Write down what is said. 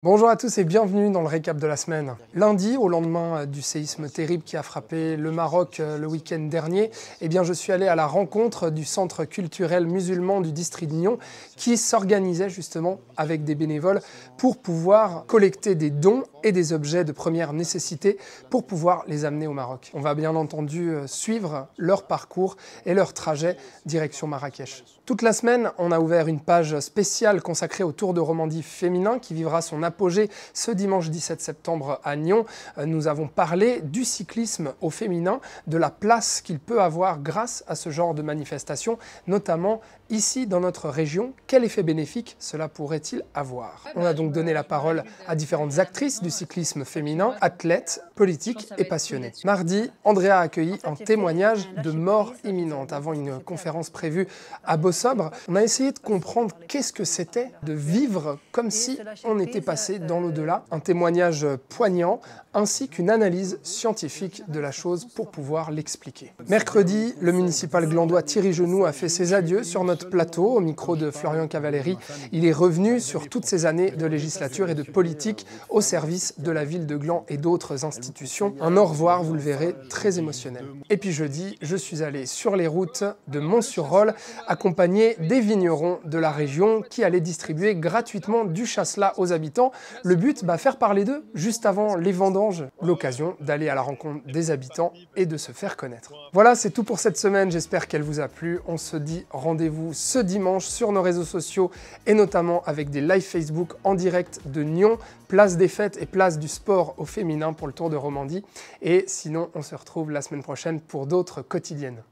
Bonjour à tous et bienvenue dans le récap de la semaine. Lundi, au lendemain du séisme terrible qui a frappé le Maroc le week-end dernier, je suis allé à la rencontre du centre culturel musulman du district de Nyon qui s'organisait justement avec des bénévoles pour pouvoir collecter des dons et des objets de première nécessité pour pouvoir les amener au Maroc. On va bien entendu suivre leur parcours et leur trajet direction Marrakech. Toute la semaine, on a ouvert une page spéciale consacrée au Tour de Romandie féminin qui vivra son apogée ce dimanche 17 septembre à Nyon. Nous avons parlé du cyclisme au féminin, de la place qu'il peut avoir grâce à ce genre de manifestation, notamment ici dans notre région. Quel effet bénéfique cela pourrait-il avoir? On a donc donné la parole à différentes actrices du cyclisme féminin, athlètes, politiques et passionnées. Mardi, Andrea a accueilli un témoignage de mort imminente avant une conférence prévue à Bossobre. On a essayé de comprendre qu'est-ce que c'était de vivre comme si on était passé dans l'au-delà, un témoignage poignant ainsi qu'une analyse scientifique de la chose pour pouvoir l'expliquer. Mercredi, le municipal glandois Thierry Genoux a fait ses adieux sur notre plateau au micro de Florian Cavalleri. Il est revenu sur toutes ces années de législature et de politique au service de la ville de Gland et d'autres institutions. Un au revoir, vous le verrez, très émotionnel. Et puis jeudi, je suis allé sur les routes de Mont-sur-Rolle accompagné des vignerons de la région qui allaient distribuer gratuitement du chasselas aux habitants. Le but, faire parler d'eux juste avant les vendanges, l'occasion d'aller à la rencontre des habitants et de se faire connaître. Voilà, c'est tout pour cette semaine, j'espère qu'elle vous a plu. On se dit rendez-vous ce dimanche sur nos réseaux sociaux et notamment avec des lives Facebook en direct de Nyon, place des fêtes et place du sport au féminin pour le Tour de Romandie. Et sinon, on se retrouve la semaine prochaine pour d'autres quotidiennes.